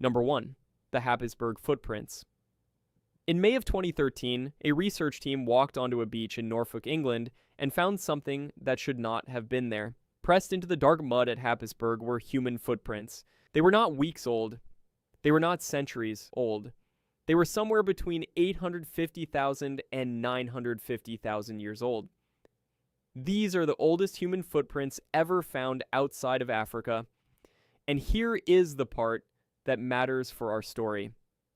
Number 1. The Happisburgh Footprints. In May of 2013, a research team walked onto a beach in Norfolk, England, and found something that should not have been there. Pressed into the dark mud at Happisburgh were human footprints. They were not weeks old. They were not centuries old. They were somewhere between 850,000 and 950,000 years old. These are the oldest human footprints ever found outside of Africa. And here is the part that matters for our story.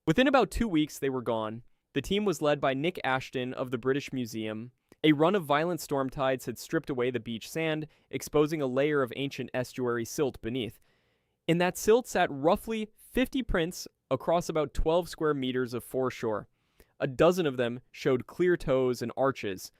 Within about 2 weeks, they were gone. The team was led by Nick Ashton of the British Museum. A run of violent storm tides had stripped away the beach sand, exposing a layer of ancient estuary silt beneath. In that silt sat roughly 50 prints across about 12 square meters of foreshore. A dozen of them showed clear toes and arches.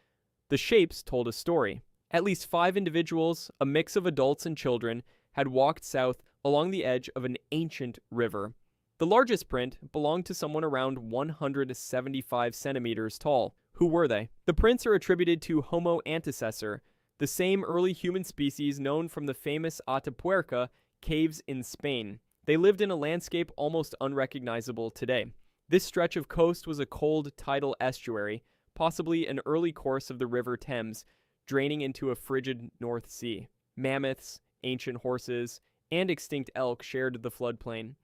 The shapes told a story. At least 5 individuals, a mix of adults and children, had walked south along the edge of an ancient river. The largest print belonged to someone around 175 centimeters tall. Who were they? The prints are attributed to Homo antecessor, the same early human species known from the famous Atapuerca caves in Spain. They lived in a landscape almost unrecognizable today. This stretch of coast was a cold tidal estuary, possibly an early course of the River Thames, draining into a frigid North Sea. Mammoths, ancient horses, and extinct elk shared the floodplain.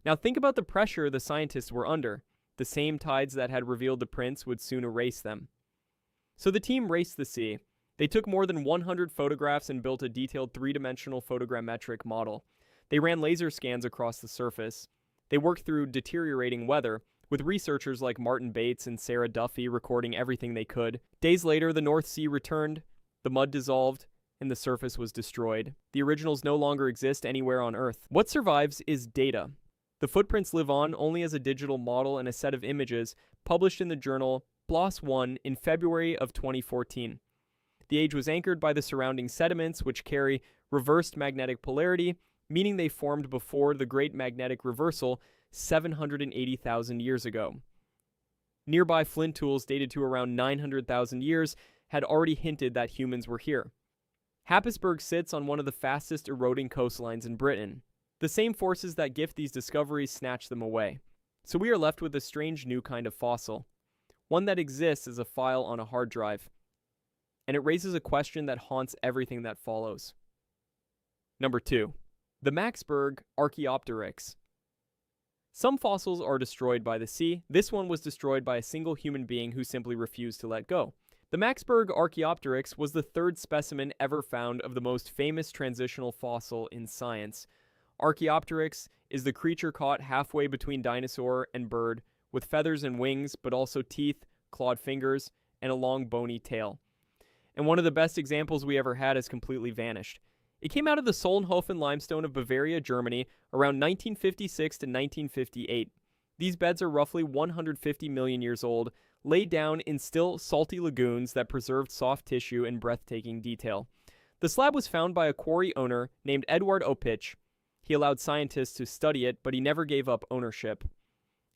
Now think about the pressure the scientists were under. The same tides that had revealed the prints would soon erase them. So the team raced the sea. They took more than 100 photographs and built a detailed 3-dimensional photogrammetric model. They ran laser scans across the surface. They worked through deteriorating weather, with researchers like Martin Bates and Sarah Duffy recording everything they could. Days later, the North Sea returned, the mud dissolved, and the surface was destroyed. The originals no longer exist anywhere on Earth. What survives is data. The footprints live on only as a digital model and a set of images published in the journal PLOS One in February of 2014. The age was anchored by the surrounding sediments, which carry reversed magnetic polarity, meaning they formed before the Great Magnetic Reversal 780,000 years ago. Nearby flint tools dated to around 900,000 years had already hinted that humans were here. Happisburgh sits on one of the fastest eroding coastlines in Britain. The same forces that gift these discoveries snatch them away. So we are left with a strange new kind of fossil. One that exists as a file on a hard drive. And it raises a question that haunts everything that follows. Number 2. The Maxberg Archaeopteryx. Some fossils are destroyed by the sea. This one was destroyed by a single human being who simply refused to let go. The Maxberg Archaeopteryx was the 3rd specimen ever found of the most famous transitional fossil in science. Archaeopteryx is the creature caught halfway between dinosaur and bird, with feathers and wings, but also teeth, clawed fingers, and a long bony tail. And one of the best examples we ever had has completely vanished. It came out of the Solnhofen limestone of Bavaria, Germany, around 1956 to 1958. These beds are roughly 150 million years old, laid down in still salty lagoons that preserved soft tissue in breathtaking detail. The slab was found by a quarry owner named Eduard Opitsch. He allowed scientists to study it, but he never gave up ownership.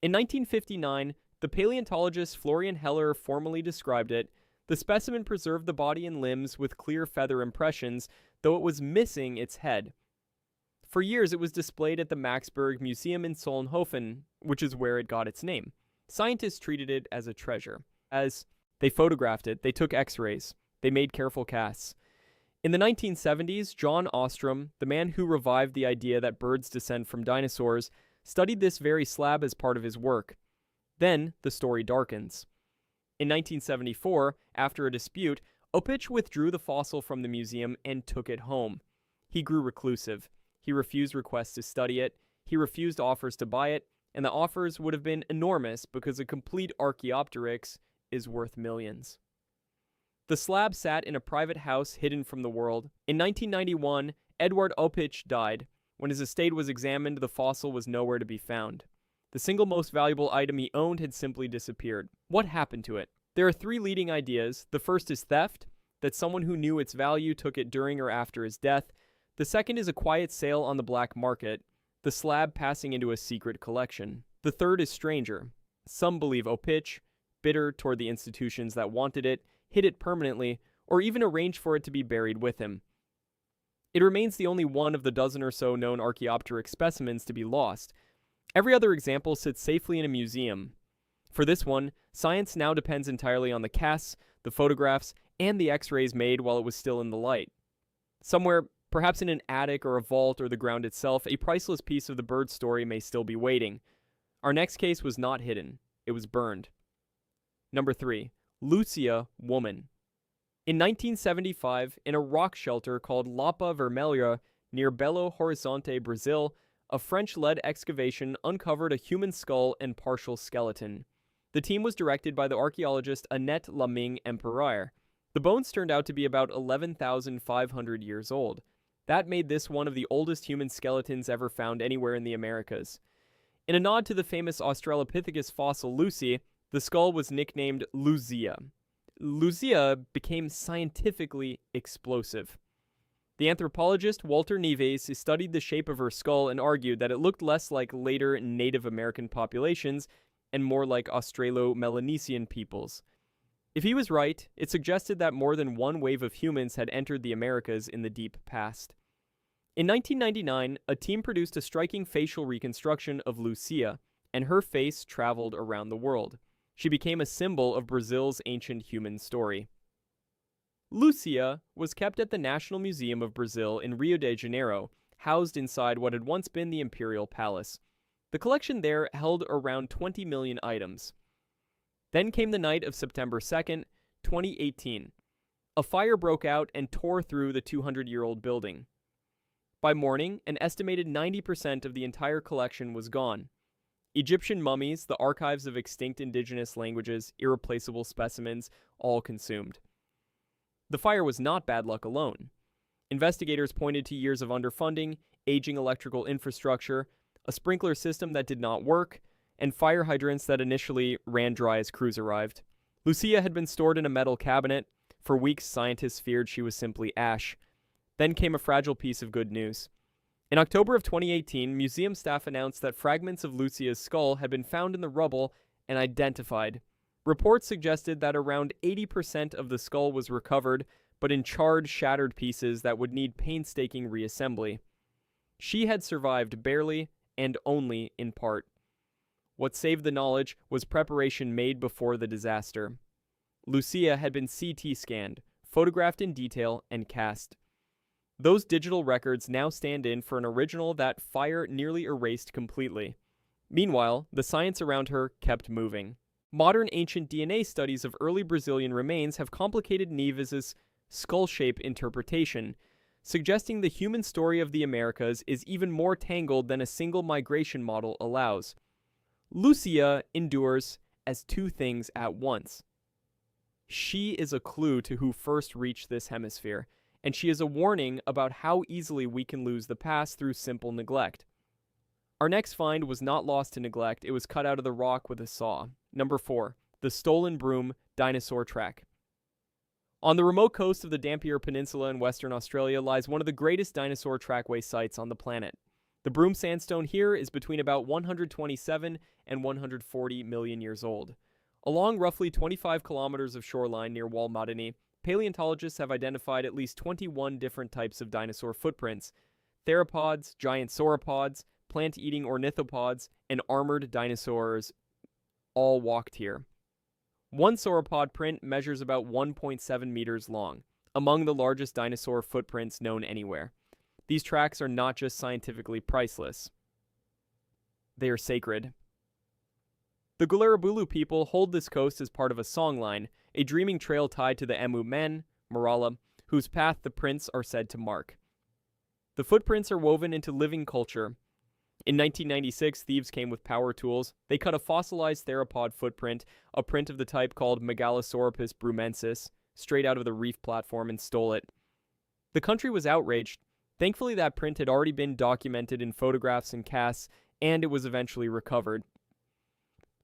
In 1959, the paleontologist Florian Heller formally described it. The specimen preserved the body and limbs with clear feather impressions, though it was missing its head. For years, it was displayed at the Maxberg Museum in Solnhofen, which is where it got its name. Scientists treated it as a treasure. As they photographed it, they took x-rays, they made careful casts. In the 1970s, John Ostrom, the man who revived the idea that birds descend from dinosaurs, studied this very slab as part of his work. Then, the story darkens. In 1974, after a dispute, Opitsch withdrew the fossil from the museum and took it home. He grew reclusive. He refused requests to study it. He refused offers to buy it, and the offers would have been enormous because a complete Archaeopteryx is worth millions. The slab sat in a private house hidden from the world. In 1991, Eduard Opitsch died. When his estate was examined, the fossil was nowhere to be found. The single most valuable item he owned had simply disappeared. What happened to it? There are 3 leading ideas. The first is theft, that someone who knew its value took it during or after his death. The second is a quiet sale on the black market, the slab passing into a secret collection. The third is stranger. Some believe Opitsch, bitter toward the institutions that wanted it, hid it permanently, or even arranged for it to be buried with him. It remains the only one of the dozen or so known Archaeopteryx specimens to be lost. Every other example sits safely in a museum. For this one, science now depends entirely on the casts, the photographs, and the x-rays made while it was still in the light. Somewhere, perhaps in an attic or a vault or the ground itself, a priceless piece of the bird story may still be waiting. Our next case was not hidden. It was burned. Number 3. Luzia Woman. In 1975, in a rock shelter called Lapa Vermelha near Belo Horizonte, Brazil, a French-led excavation uncovered a human skull and partial skeleton. The team was directed by the archaeologist Annette Laming Empereur. The bones turned out to be about 11,500 years old. That made this one of the oldest human skeletons ever found anywhere in the Americas. In a nod to the famous Australopithecus fossil Lucy, the skull was nicknamed Luzia. Luzia became scientifically explosive. The anthropologist Walter Neves studied the shape of her skull and argued that it looked less like later Native American populations and more like Australo-Melanesian peoples. If he was right, it suggested that more than one wave of humans had entered the Americas in the deep past. In 1999, a team produced a striking facial reconstruction of Luzia, and her face traveled around the world. She became a symbol of Brazil's ancient human story. Luzia was kept at the National Museum of Brazil in Rio de Janeiro, housed inside what had once been the Imperial Palace. The collection there held around 20 million items. Then came the night of September 2nd, 2018. A fire broke out and tore through the 200-year-old building. By morning, an estimated 90% of the entire collection was gone. Egyptian mummies, the archives of extinct indigenous languages, irreplaceable specimens, all consumed. The fire was not bad luck alone. Investigators pointed to years of underfunding, aging electrical infrastructure, a sprinkler system that did not work, and fire hydrants that initially ran dry as crews arrived. Luzia had been stored in a metal cabinet. For weeks, scientists feared she was simply ash. Then came a fragile piece of good news. In October of 2018, museum staff announced that fragments of Luzia's skull had been found in the rubble and identified. Reports suggested that around 80% of the skull was recovered, but in charred, shattered pieces that would need painstaking reassembly. She had survived barely and only in part. What saved the knowledge was preparation made before the disaster. Luzia had been CT scanned, photographed in detail, and cast. Those digital records now stand in for an original that fire nearly erased completely. Meanwhile, the science around her kept moving. Modern ancient DNA studies of early Brazilian remains have complicated Neves's skull shape interpretation, suggesting the human story of the Americas is even more tangled than a single migration model allows. Luzia endures as two things at once. She is a clue to who first reached this hemisphere, and she is a warning about how easily we can lose the past through simple neglect. Our next find was not lost to neglect, it was cut out of the rock with a saw. Number 4. The stolen Broome dinosaur track. On the remote coast of the Dampier Peninsula in Western Australia lies one of the greatest dinosaur trackway sites on the planet. The Broome sandstone here is between about 127 and 140 million years old. Along roughly 25 kilometers of shoreline near Walmadini, paleontologists have identified at least 21 different types of dinosaur footprints: theropods, giant sauropods, plant-eating ornithopods, and armored dinosaurs all walked here. One sauropod print measures about 1.7 meters long, among the largest dinosaur footprints known anywhere. These tracks are not just scientifically priceless. They are sacred. The Gularabulu people hold this coast as part of a songline, a dreaming trail tied to the Emu men, Marala, whose path the prints are said to mark. The footprints are woven into living culture. In 1996, thieves came with power tools. They cut a fossilized theropod footprint, a print of the type called Megalosauropus brumensis, straight out of the reef platform and stole it. The country was outraged. Thankfully, that print had already been documented in photographs and casts, and it was eventually recovered.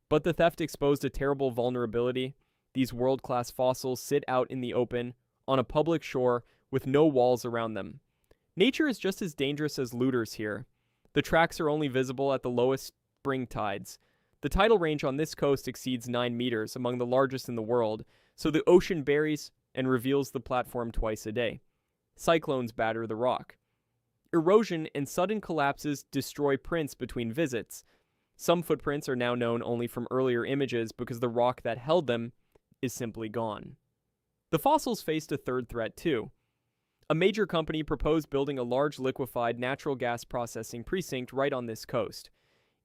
But the theft exposed a terrible vulnerability. These world-class fossils sit out in the open, on a public shore, with no walls around them. Nature is just as dangerous as looters here. The tracks are only visible at the lowest spring tides. The tidal range on this coast exceeds 9 meters, among the largest in the world, so the ocean buries and reveals the platform twice a day. Cyclones batter the rock. Erosion and sudden collapses destroy prints between visits. Some footprints are now known only from earlier images because the rock that held them is simply gone. The fossils faced a third threat too. A major company proposed building a large liquefied natural gas processing precinct right on this coast.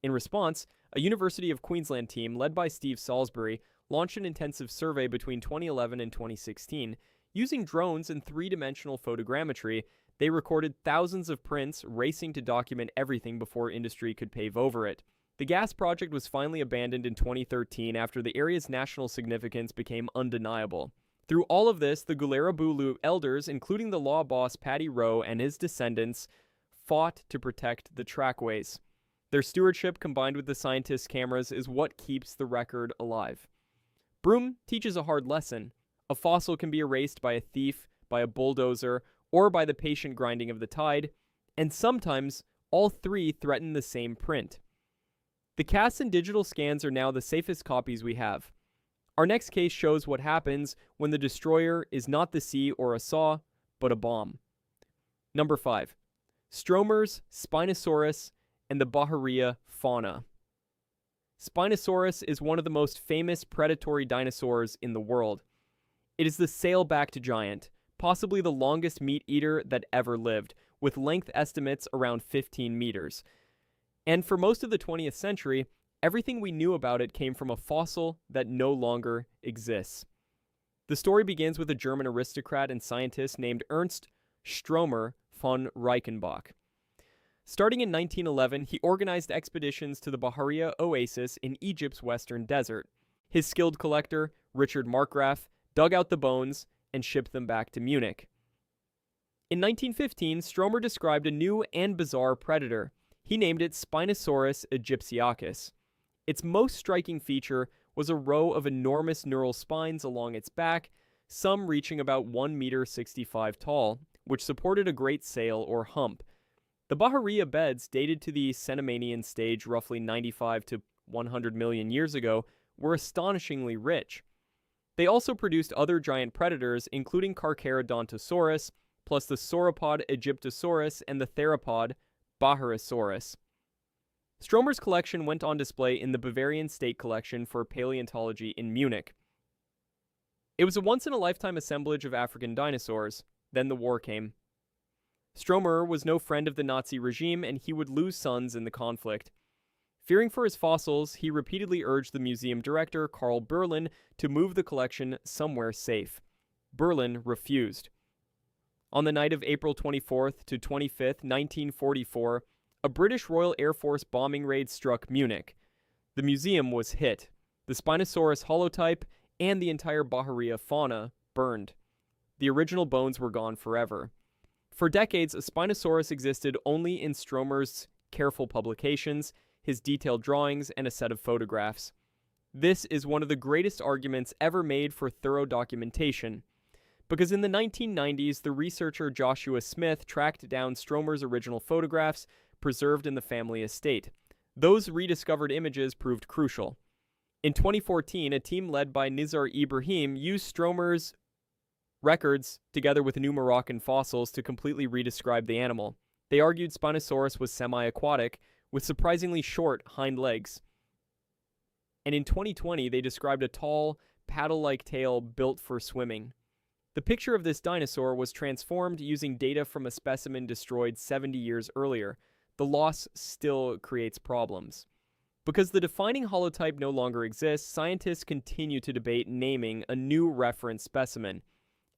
In response, a University of Queensland team led by Steve Salisbury launched an intensive survey between 2011 and 2016. Using drones and three-dimensional photogrammetry, they recorded thousands of prints, racing to document everything before industry could pave over it. The gas project was finally abandoned in 2013 after the area's national significance became undeniable. Through all of this, the Gulerabulu elders, including the law boss Paddy Rowe and his descendants, fought to protect the trackways. Their stewardship, combined with the scientists' cameras, is what keeps the record alive. Broome teaches a hard lesson. A fossil can be erased by a thief, by a bulldozer, or by the patient grinding of the tide, and sometimes all three threaten the same print. The casts and digital scans are now the safest copies we have. Our next case shows what happens when the destroyer is not the sea or a saw, but a bomb. Number 5. Stromers, Spinosaurus, and the Bahariya fauna. Spinosaurus is one of the most famous predatory dinosaurs in the world. It is the sailbacked giant, possibly the longest meat eater that ever lived, with length estimates around 15 meters. And for most of the 20th century, everything we knew about it came from a fossil that no longer exists. The story begins with a German aristocrat and scientist named Ernst Stromer von Reichenbach. Starting in 1911, he organized expeditions to the Bahariya oasis in Egypt's western desert. His skilled collector, Richard Markgraf, dug out the bones and shipped them back to Munich. In 1915, Stromer described a new and bizarre predator. He named it Spinosaurus aegyptiacus. Its most striking feature was a row of enormous neural spines along its back, some reaching about 1.65 meters tall, which supported a great sail or hump. The Bahariya beds, dated to the Cenomanian stage roughly 95 to 100 million years ago, were astonishingly rich. They also produced other giant predators, including Carcharodontosaurus, plus the sauropod Egyptosaurus and the theropod Baharisaurus. Stromer's collection went on display in the Bavarian State Collection for Paleontology in Munich. It was a once-in-a-lifetime assemblage of African dinosaurs. Then the war came. Stromer was no friend of the Nazi regime, and he would lose sons in the conflict. Fearing for his fossils, he repeatedly urged the museum director, Karl Berlin, to move the collection somewhere safe. Berlin refused. On the night of April 24th to 25th, 1944, a British Royal Air Force bombing raid struck Munich. The museum was hit. The Spinosaurus holotype and the entire Bahariya fauna burned. The original bones were gone forever. For decades, a Spinosaurus existed only in Stromer's careful publications, his detailed drawings, and a set of photographs. This is one of the greatest arguments ever made for thorough documentation, because in the 1990s, the researcher Joshua Smith tracked down Stromer's original photographs preserved in the family estate. Those rediscovered images proved crucial. In 2014, a team led by Nizar Ibrahim used Stromer's records together with new Moroccan fossils to completely redescribe the animal. They argued Spinosaurus was semi-aquatic, with surprisingly short hind legs. And in 2020, they described a tall, paddle-like tail built for swimming. The picture of this dinosaur was transformed using data from a specimen destroyed 70 years earlier. The loss still creates problems. Because the defining holotype no longer exists, scientists continue to debate naming a new reference specimen.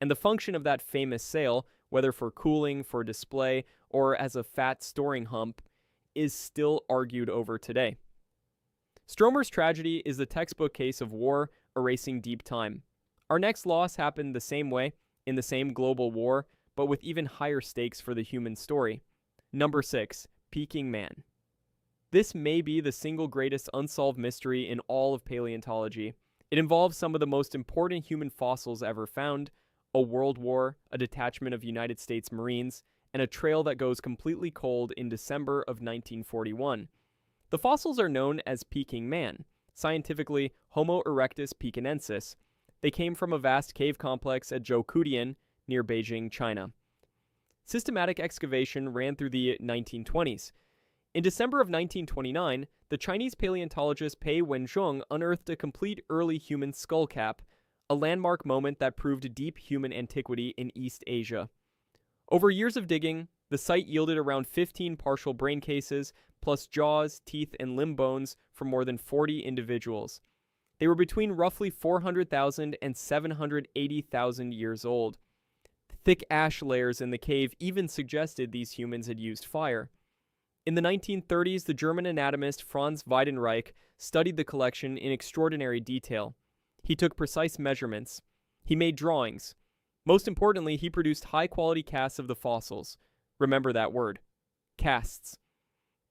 And the function of that famous sail, whether for cooling, for display, or as a fat storing hump, is still argued over today. Stromer's tragedy is the textbook case of war erasing deep time. Our next loss happened the same way, in the same global war, but with even higher stakes for the human story. Number 6. Peking Man. This may be the single greatest unsolved mystery in all of paleontology. It involves some of the most important human fossils ever found, a world war, a detachment of United States Marines, and a trail that goes completely cold in December of 1941. The fossils are known as Peking Man, scientifically Homo erectus pekinensis. They came from a vast cave complex at Zhoukoudian, near Beijing, China. Systematic excavation ran through the 1920s. In December of 1929, the Chinese paleontologist Pei Wenzhong unearthed a complete early human skull cap, a landmark moment that proved deep human antiquity in East Asia. Over years of digging, the site yielded around 15 partial brain cases, plus jaws, teeth, and limb bones from more than 40 individuals. They were between roughly 400,000 and 780,000 years old. Thick ash layers in the cave even suggested these humans had used fire. In the 1930s, the German anatomist Franz Weidenreich studied the collection in extraordinary detail. He took precise measurements. He made drawings. Most importantly, he produced high-quality casts of the fossils. Remember that word. Casts.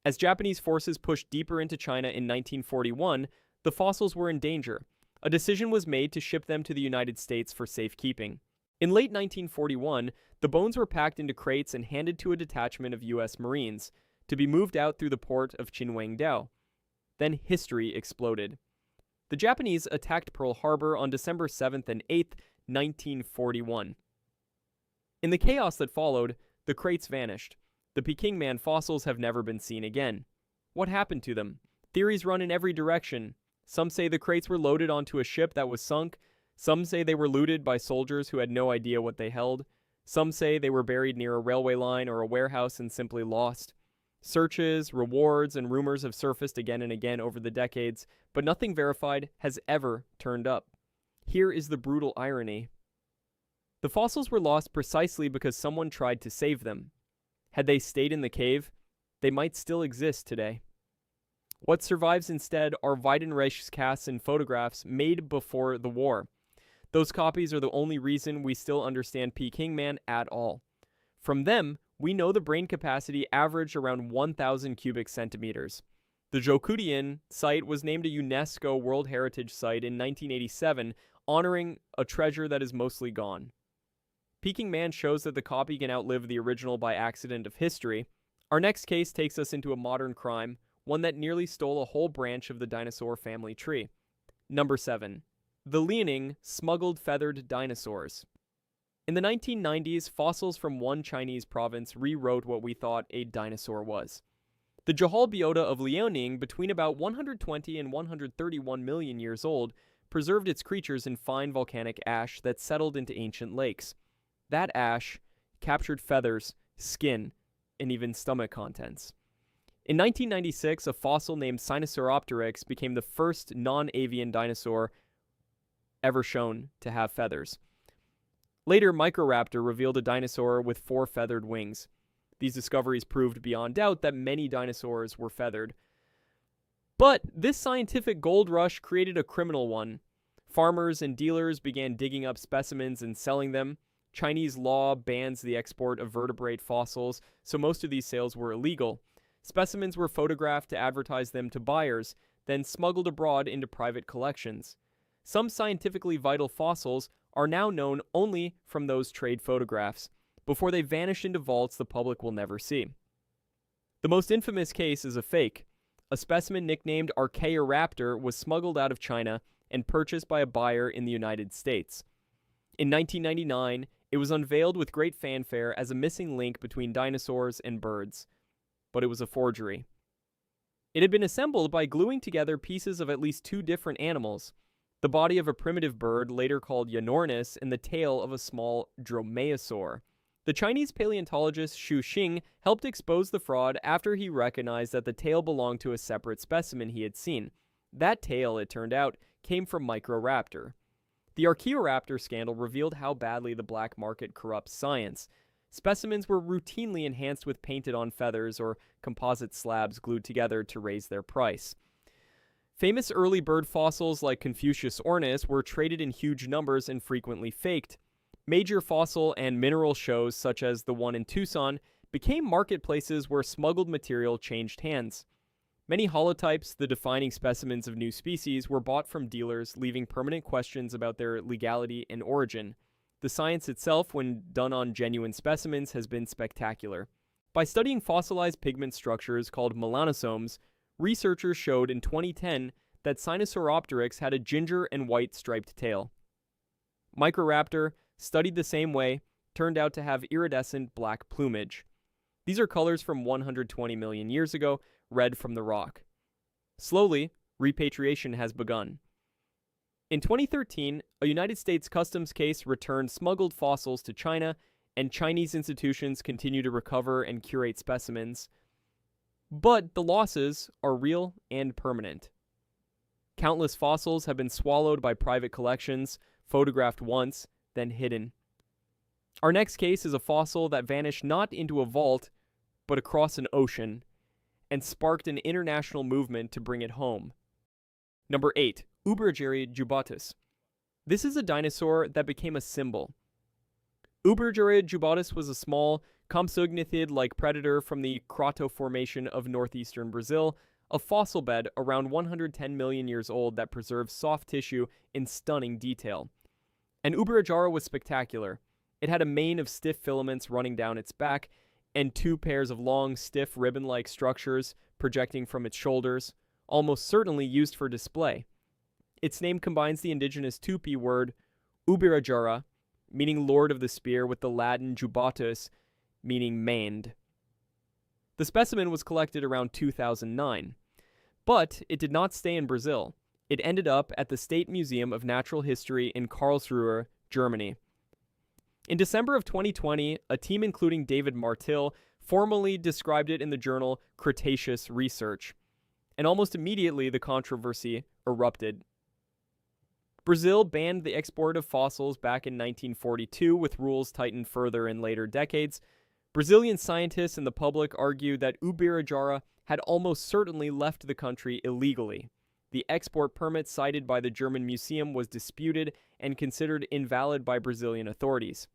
As Japanese forces pushed deeper into China in 1941, the fossils were in danger. A decision was made to ship them to the United States for safekeeping. In late 1941, the bones were packed into crates and handed to a detachment of U.S. Marines, to be moved out through the port of Qinhuangdao. Then history exploded. The Japanese attacked Pearl Harbor on December 7th and 8th, 1941. In the chaos that followed, the crates vanished. The Peking Man fossils have never been seen again. What happened to them? Theories run in every direction. Some say the crates were loaded onto a ship that was sunk. Some say they were looted by soldiers who had no idea what they held. Some say they were buried near a railway line or a warehouse and simply lost. Searches, rewards, and rumors have surfaced again and again over the decades, but nothing verified has ever turned up. Here is the brutal irony. The fossils were lost precisely because someone tried to save them. Had they stayed in the cave, they might still exist today. What survives instead are Weidenreich's casts and photographs made before the war. Those copies are the only reason we still understand Peking Man at all. From them, we know the brain capacity averaged around 1,000 cubic centimeters. The Zhoukoudian site was named a UNESCO World Heritage Site in 1987, honoring a treasure that is mostly gone. Peking Man shows that the copy can outlive the original by accident of history. Our next case takes us into a modern crime, one that nearly stole a whole branch of the dinosaur family tree. Number 7. The Liaoning smuggled feathered dinosaurs. In the 1990s, fossils from one Chinese province rewrote what we thought a dinosaur was. The Johal biota of Liaoning, between about 120 and 131 million years old, preserved its creatures in fine volcanic ash that settled into ancient lakes. That ash captured feathers, skin, and even stomach contents. In 1996, a fossil named Spinosauropteryx became the first non-avian dinosaur ever shown to have feathers. Later, Microraptor revealed a dinosaur with 4 feathered wings. These discoveries proved beyond doubt that many dinosaurs were feathered. But this scientific gold rush created a criminal one. Farmers and dealers began digging up specimens and selling them. Chinese law bans the export of vertebrate fossils, so most of these sales were illegal. Specimens were photographed to advertise them to buyers, then smuggled abroad into private collections. Some scientifically vital fossils are now known only from those trade photographs, before they vanish into vaults the public will never see. The most infamous case is a fake. A specimen nicknamed Archaeopteryx was smuggled out of China and purchased by a buyer in the United States. In 1999, it was unveiled with great fanfare as a missing link between dinosaurs and birds. But it was a forgery. It had been assembled by gluing together pieces of at least 2 different animals. The body of a primitive bird, later called Yanornis, and the tail of a small dromaeosaur. The Chinese paleontologist Xu Xing helped expose the fraud after he recognized that the tail belonged to a separate specimen he had seen. That tail, it turned out, came from Microraptor. The Archaeopteryx scandal revealed how badly the black market corrupts science. Specimens were routinely enhanced with painted-on feathers or composite slabs glued together to raise their price. Famous early bird fossils like Confucius ornis were traded in huge numbers and frequently faked. Major fossil and mineral shows, such as the one in Tucson, became marketplaces where smuggled material changed hands. Many holotypes, the defining specimens of new species, were bought from dealers, leaving permanent questions about their legality and origin. The science itself, when done on genuine specimens, has been spectacular. By studying fossilized pigment structures called melanosomes, researchers showed in 2010 that Spinosauropteryx had a ginger and white striped tail. Microraptor, studied the same way, turned out to have iridescent black plumage. These are colors from 120 million years ago, red from the rock. Slowly, repatriation has begun. In 2013, a United States Customs case returned smuggled fossils to China, and Chinese institutions continue to recover and curate specimens. But the losses are real and permanent. Countless fossils have been swallowed by private collections, photographed once, then hidden. Our next case is a fossil that vanished not into a vault, but across an ocean, and sparked an international movement to bring it home. Number 8. Ubirajara Jubatus. This is a dinosaur that became a symbol. Ubirajara Jubatus was a small, compsognathid-like predator from the Crato Formation of northeastern Brazil, a fossil bed around 110 million years old that preserves soft tissue in stunning detail. And Ubirajara was spectacular. It had a mane of stiff filaments running down its back, and 2 pairs of long, stiff ribbon-like structures projecting from its shoulders, almost certainly used for display. Its name combines the indigenous Tupi word Ubirajara, meaning Lord of the Spear, with the Latin Jubatus, meaning maned. The specimen was collected around 2009, but it did not stay in Brazil. It ended up at the State Museum of Natural History in Karlsruhe, Germany. In December of 2020, a team including David Martil formally described it in the journal Cretaceous Research, and almost immediately the controversy erupted. Brazil banned the export of fossils back in 1942, with rules tightened further in later decades. Brazilian scientists and the public argued that Ubirajara had almost certainly left the country illegally. The export permit cited by the German museum was disputed and considered invalid by Brazilian authorities.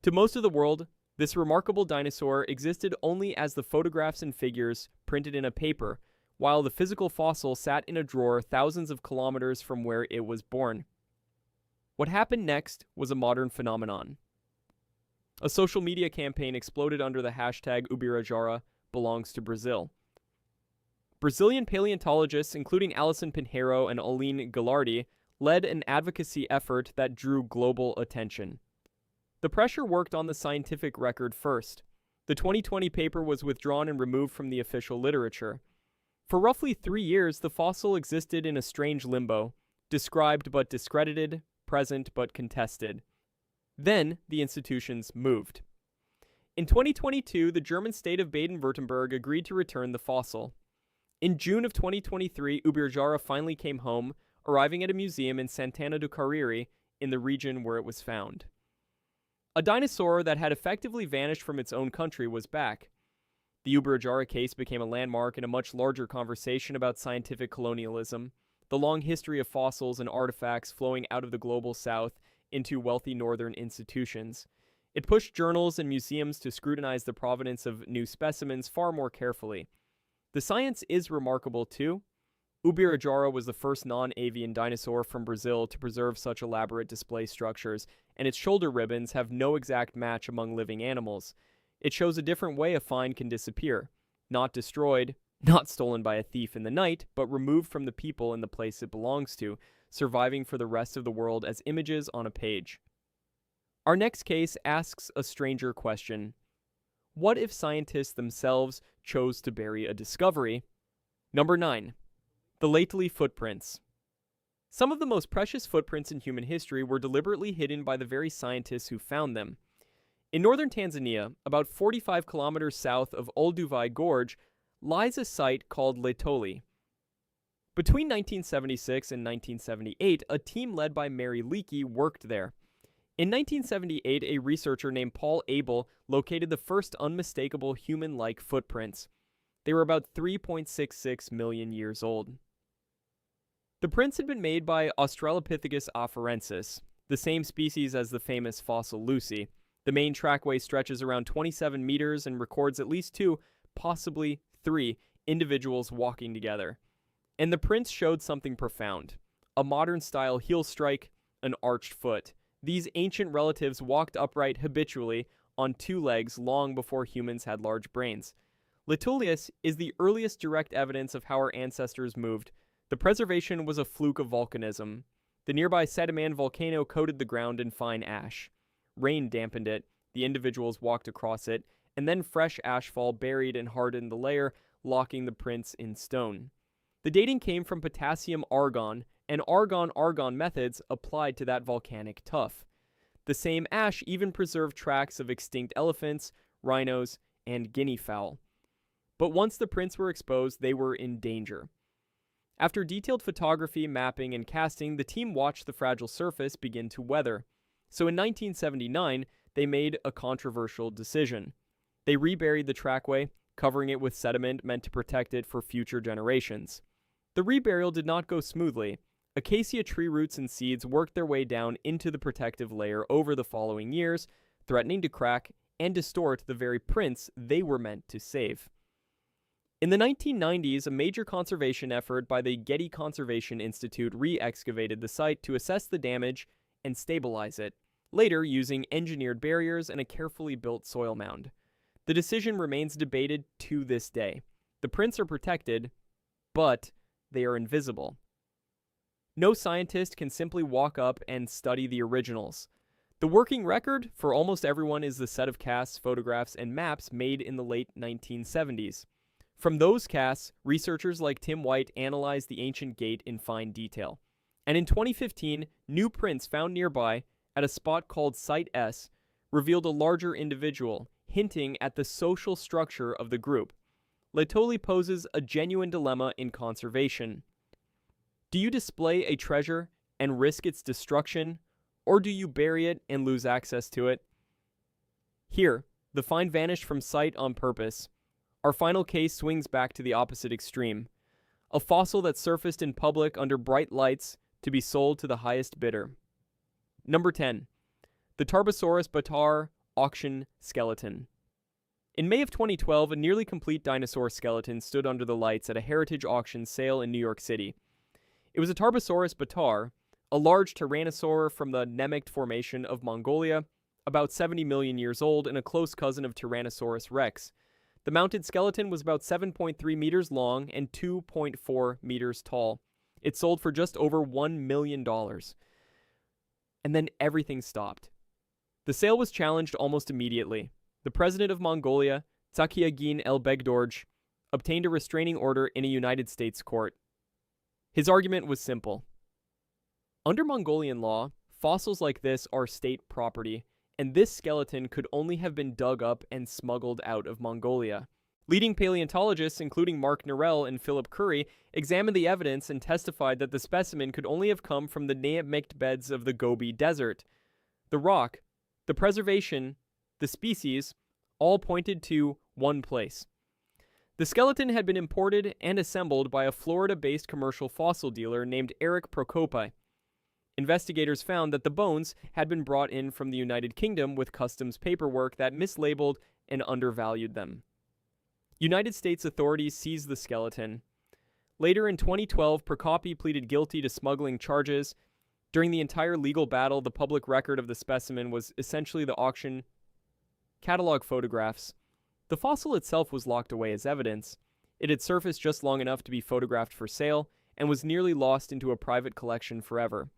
To most of the world, this remarkable dinosaur existed only as the photographs and figures printed in a paper, while the physical fossil sat in a drawer thousands of kilometers from where it was born. What happened next was a modern phenomenon. A social media campaign exploded under the hashtag Ubirajara belongs to Brazil. Brazilian paleontologists, including Alison Pinheiro and Aline Gilardi, led an advocacy effort that drew global attention. The pressure worked on the scientific record first. The 2020 paper was withdrawn and removed from the official literature. For roughly 3 years, the fossil existed in a strange limbo, described but discredited, present but contested. Then, the institutions moved. In 2022, the German state of Baden-Württemberg agreed to return the fossil. In June of 2023, Ubirajara finally came home, arriving at a museum in Santana do Cariri, in the region where it was found. A dinosaur that had effectively vanished from its own country was back. The Ubirajara case became a landmark in a much larger conversation about scientific colonialism, the long history of fossils and artifacts flowing out of the global south into wealthy northern institutions. It pushed journals and museums to scrutinize the provenance of new specimens far more carefully. The science is remarkable too. Ubirajara was the first non-avian dinosaur from Brazil to preserve such elaborate display structures, and its shoulder ribbons have no exact match among living animals. It shows a different way a find can disappear. Not destroyed, not stolen by a thief in the night, but removed from the people in the place it belongs to, surviving for the rest of the world as images on a page. Our next case asks a stranger question. What if scientists themselves chose to bury a discovery? Number 9. The Laetoli Footprints. Some of the most precious footprints in human history were deliberately hidden by the very scientists who found them. In northern Tanzania, about 45 kilometers south of Olduvai Gorge, lies a site called Laetoli. Between 1976 and 1978, a team led by Mary Leakey worked there. In 1978, a researcher named Paul Abel located the first unmistakable human-like footprints. They were about 3.66 million years old. The prints had been made by Australopithecus afarensis, the same species as the famous fossil Lucy. The main trackway stretches around 27 meters and records at least 2, possibly 3, individuals walking together. And the prints showed something profound. A modern-style heel strike, an arched foot. These ancient relatives walked upright habitually on 2 legs long before humans had large brains. Laetolius is the earliest direct evidence of how our ancestors moved. The preservation was a fluke of volcanism. The nearby Setaman volcano coated the ground in fine ash. Rain dampened it, the individuals walked across it, and then fresh ashfall buried and hardened the layer, locking the prints in stone. The dating came from potassium-argon and argon-argon methods applied to that volcanic tuff. The same ash even preserved tracks of extinct elephants, rhinos, and guinea fowl. But once the prints were exposed, they were in danger. After detailed photography, mapping, and casting, the team watched the fragile surface begin to weather. So in 1979, they made a controversial decision. They reburied the trackway, covering it with sediment meant to protect it for future generations. The reburial did not go smoothly. Acacia tree roots and seeds worked their way down into the protective layer over the following years, threatening to crack and distort the very prints they were meant to save. In the 1990s, a major conservation effort by the Getty Conservation Institute re-excavated the site to assess the damage and stabilize it, later using engineered barriers and a carefully built soil mound. The decision remains debated to this day. The prints are protected, but they are invisible. No scientist can simply walk up and study the originals. The working record for almost everyone is the set of casts, photographs, and maps made in the late 1970s. From those casts, researchers like Tim White analyzed the ancient gate in fine detail. And in 2015, new prints found nearby at a spot called Site S revealed a larger individual, hinting at the social structure of the group. Laetoli poses a genuine dilemma in conservation. Do you display a treasure and risk its destruction, or do you bury it and lose access to it? Here, the find vanished from sight on purpose. Our final case swings back to the opposite extreme. A fossil that surfaced in public under bright lights to be sold to the highest bidder. Number 10. The Tarbosaurus Bataar Auction Skeleton. In May of 2012, a nearly complete dinosaur skeleton stood under the lights at a heritage auction sale in New York City. It was a Tarbosaurus Bataar, a large tyrannosaur from the Nemegt Formation of Mongolia, about 70 million years old and a close cousin of Tyrannosaurus rex. The mounted skeleton was about 7.3 meters long and 2.4 meters tall. It sold for just over $1 million. And then everything stopped. The sale was challenged almost immediately. The president of Mongolia, Tsakyagin El-Begdorj, obtained a restraining order in a United States court. His argument was simple. Under Mongolian law, fossils like this are state property, and this skeleton could only have been dug up and smuggled out of Mongolia. Leading paleontologists, including Mark Norell and Philip Curry, examined the evidence and testified that the specimen could only have come from the Nemegt beds of the Gobi Desert. The rock, the preservation, the species, all pointed to one place. The skeleton had been imported and assembled by a Florida-based commercial fossil dealer named Eric Prokopi. Investigators found that the bones had been brought in from the United Kingdom with customs paperwork that mislabeled and undervalued them. United States authorities seized the skeleton. Later in 2012, Prokopi pleaded guilty to smuggling charges. During the entire legal battle, the public record of the specimen was essentially the auction catalog photographs. The fossil itself was locked away as evidence. It had surfaced just long enough to be photographed for sale and was nearly lost into a private collection forever.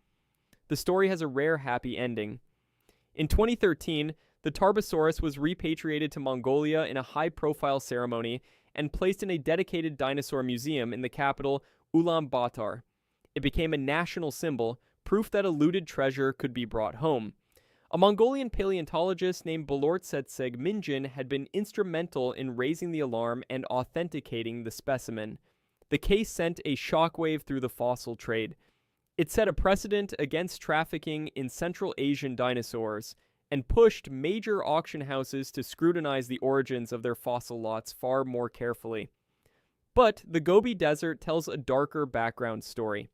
The story has a rare happy ending. In 2013, the Tarbosaurus was repatriated to Mongolia in a high-profile ceremony and placed in a dedicated dinosaur museum in the capital Ulaanbaatar. It became a national symbol, proof that a looted treasure could be brought home. A Mongolian paleontologist named Balortsetseg Minjin had been instrumental in raising the alarm and authenticating the specimen. The case sent a shockwave through the fossil trade. It set a precedent against trafficking in Central Asian dinosaurs and pushed major auction houses to scrutinize the origins of their fossil lots far more carefully. But the Gobi Desert tells a darker background story.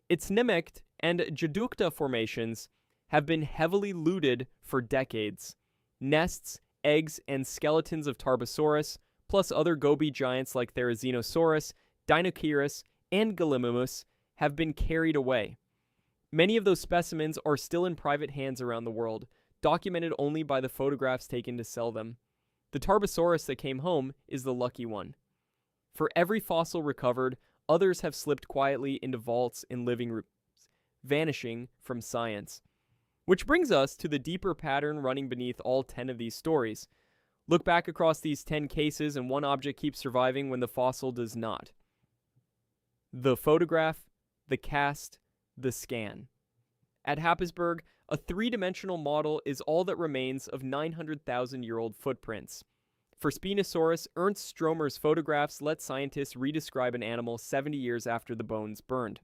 Its Nemegt and Jadukta formations have been heavily looted for decades. Nests, eggs, and skeletons of Tarbosaurus, plus other Gobi giants like Therizinosaurus, Dinocheirus, and Gallimimus, have been carried away. Many of those specimens are still in private hands around the world, documented only by the photographs taken to sell them. The Tarbosaurus that came home is the lucky one. For every fossil recovered, others have slipped quietly into vaults in living rooms, vanishing from science. Which brings us to the deeper pattern running beneath all 10 of these stories. Look back across these 10 cases and one object keeps surviving when the fossil does not. The photograph, the cast, the scan. At Happisburgh, a three-dimensional model is all that remains of 900,000-year-old footprints. For Spinosaurus, Ernst Stromer's photographs let scientists redescribe an animal 70 years after the bones burned.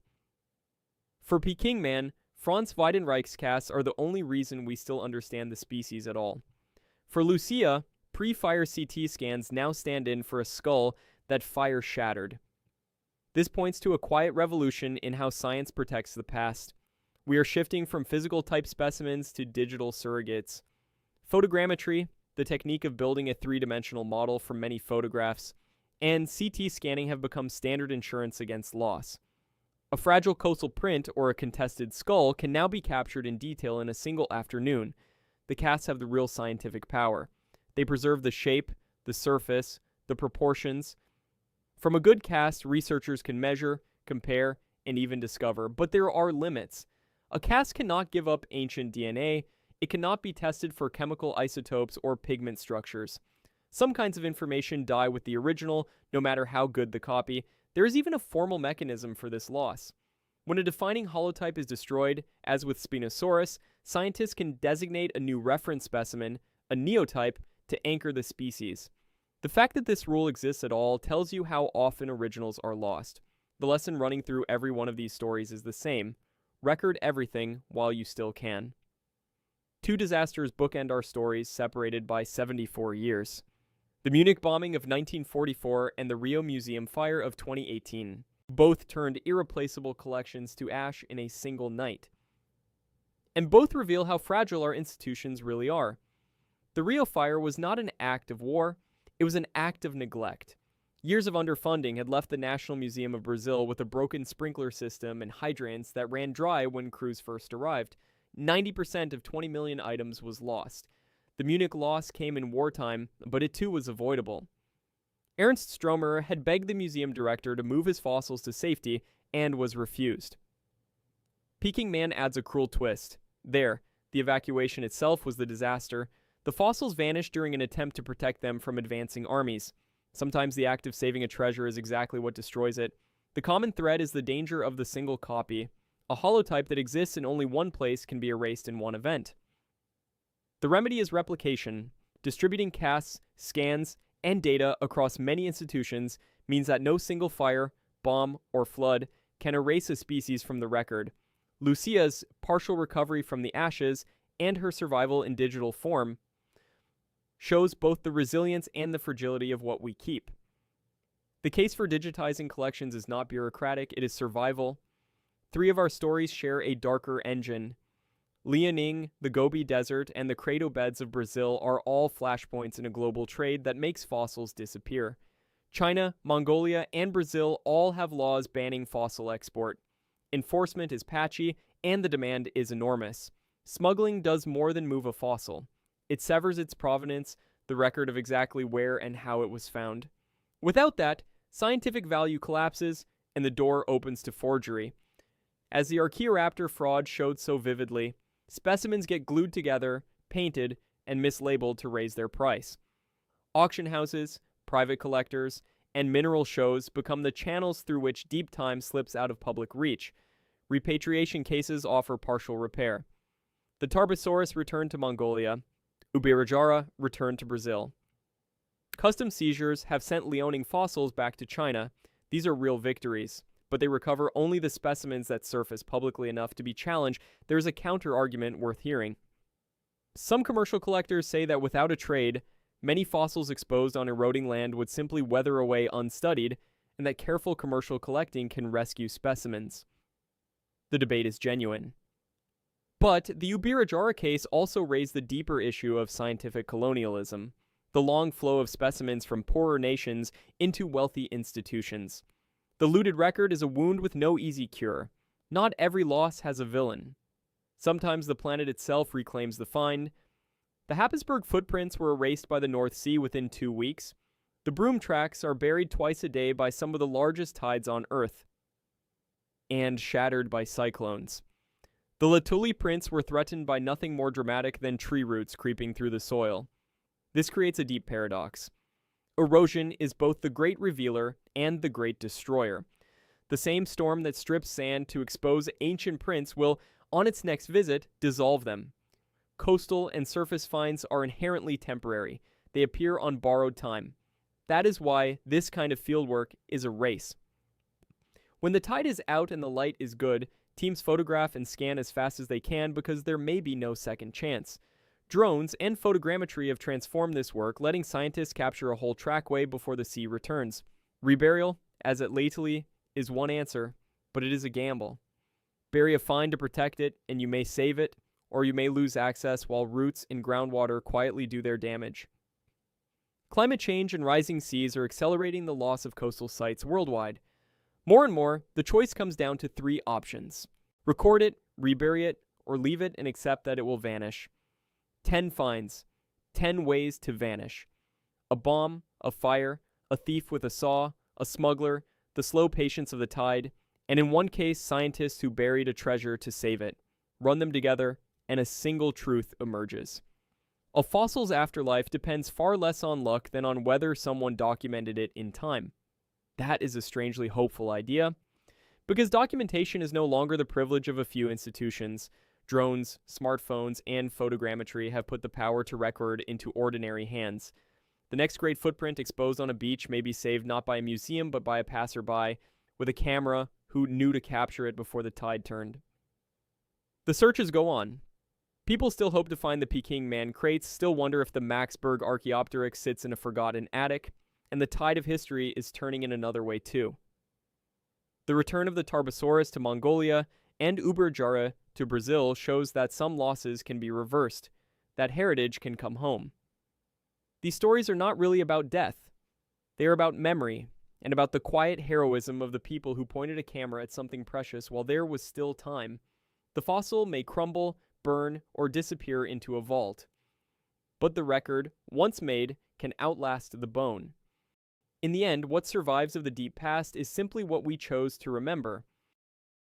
For Peking Man, Franz Weidenreich's casts are the only reason we still understand the species at all. For Luzia, pre-fire CT scans now stand in for a skull that fire shattered. This points to a quiet revolution in how science protects the past. We are shifting from physical-type specimens to digital surrogates. Photogrammetry, the technique of building a three-dimensional model from many photographs, and CT scanning have become standard insurance against loss. A fragile coastal print or a contested skull can now be captured in detail in a single afternoon. The casts have the real scientific power. They preserve the shape, the surface, the proportions. From a good cast, researchers can measure, compare, and even discover, but there are limits. A cast cannot give up ancient DNA. It cannot be tested for chemical isotopes or pigment structures. Some kinds of information die with the original, no matter how good the copy. There is even a formal mechanism for this loss. When a defining holotype is destroyed, as with Spinosaurus, scientists can designate a new reference specimen, a neotype, to anchor the species. The fact that this rule exists at all tells you how often originals are lost. The lesson running through every one of these stories is the same. Record everything while you still can. Two disasters bookend our stories, separated by 74 years. The Munich bombing of 1944 and the Rio Museum fire of 2018. Both turned irreplaceable collections to ash in a single night. And both reveal how fragile our institutions really are. The Rio fire was not an act of war, it was an act of neglect. Years of underfunding had left the National Museum of Brazil with a broken sprinkler system and hydrants that ran dry when crews first arrived. 90% of 20 million items was lost. The Munich loss came in wartime, but it too was avoidable. Ernst Stromer had begged the museum director to move his fossils to safety and was refused. Peking Man adds a cruel twist. There, the evacuation itself was the disaster. The fossils vanished during an attempt to protect them from advancing armies. Sometimes the act of saving a treasure is exactly what destroys it. The common thread is the danger of the single copy. A holotype that exists in only one place can be erased in one event. The remedy is replication. Distributing casts, scans, and data across many institutions means that no single fire, bomb, or flood can erase a species from the record. Lucia's partial recovery from the ashes and her survival in digital form shows both the resilience and the fragility of what we keep. The case for digitizing collections is not bureaucratic, it is survival. Three of our stories share a darker engine. Liaoning, the Gobi Desert, and the crater beds of Brazil are all flashpoints in a global trade that makes fossils disappear. China, Mongolia, and Brazil all have laws banning fossil export. Enforcement is patchy, and the demand is enormous. Smuggling does more than move a fossil. It severs its provenance, the record of exactly where and how it was found. Without that, scientific value collapses, and the door opens to forgery. As the Archaeopteryx fraud showed so vividly, specimens get glued together, painted, and mislabeled to raise their price. Auction houses, private collectors, and mineral shows become the channels through which deep time slips out of public reach. Repatriation cases offer partial repair. The Tarbosaurus returned to Mongolia. Ubirajara returned to Brazil. Custom seizures have sent Liaoning fossils back to China. These are real victories, but they recover only the specimens that surface publicly enough to be challenged. There is a counter-argument worth hearing. Some commercial collectors say that without a trade, many fossils exposed on eroding land would simply weather away unstudied, and that careful commercial collecting can rescue specimens. The debate is genuine. But the Ubirajara case also raised the deeper issue of scientific colonialism, the long flow of specimens from poorer nations into wealthy institutions. The looted record is a wound with no easy cure. Not every loss has a villain. Sometimes the planet itself reclaims the find. The Happisburgh Footprints were erased by the North Sea within 2 weeks. The Broome tracks are buried twice a day by some of the largest tides on Earth, and shattered by cyclones. The Laetoli prints were threatened by nothing more dramatic than tree roots creeping through the soil. This creates a deep paradox. Erosion is both the great revealer and the great destroyer. The same storm that strips sand to expose ancient prints will, on its next visit, dissolve them. Coastal and surface finds are inherently temporary. They appear on borrowed time. That is why this kind of fieldwork is a race. When the tide is out and the light is good, teams photograph and scan as fast as they can because there may be no second chance. Drones and photogrammetry have transformed this work, letting scientists capture a whole trackway before the sea returns. Reburial, as at Laetoli, is one answer, but it is a gamble. Bury a find to protect it, and you may save it, or you may lose access while roots in groundwater quietly do their damage. Climate change and rising seas are accelerating the loss of coastal sites worldwide. More and more, the choice comes down to 3 options. Record it, rebury it, or leave it and accept that it will vanish. 10 finds. 10 ways to vanish. A bomb, a fire, a thief with a saw, a smuggler, the slow patience of the tide, and in one case, scientists who buried a treasure to save it. Run them together, and a single truth emerges. A fossil's afterlife depends far less on luck than on whether someone documented it in time. That is a strangely hopeful idea, because documentation is no longer the privilege of a few institutions. Drones, smartphones, and photogrammetry have put the power to record into ordinary hands. The next great footprint exposed on a beach may be saved not by a museum but by a passerby with a camera who knew to capture it before the tide turned. The searches go on. People still hope to find the Peking Man crates, still wonder if the Maxberg Archaeopteryx sits in a forgotten attic, and the tide of history is turning in another way too. The return of the Tarbosaurus to Mongolia and Ubirajara to Brazil shows that some losses can be reversed, that heritage can come home. These stories are not really about death. They are about memory, and about the quiet heroism of the people who pointed a camera at something precious while there was still time. The fossil may crumble, burn, or disappear into a vault. But the record, once made, can outlast the bone. In the end, what survives of the deep past is simply what we chose to remember.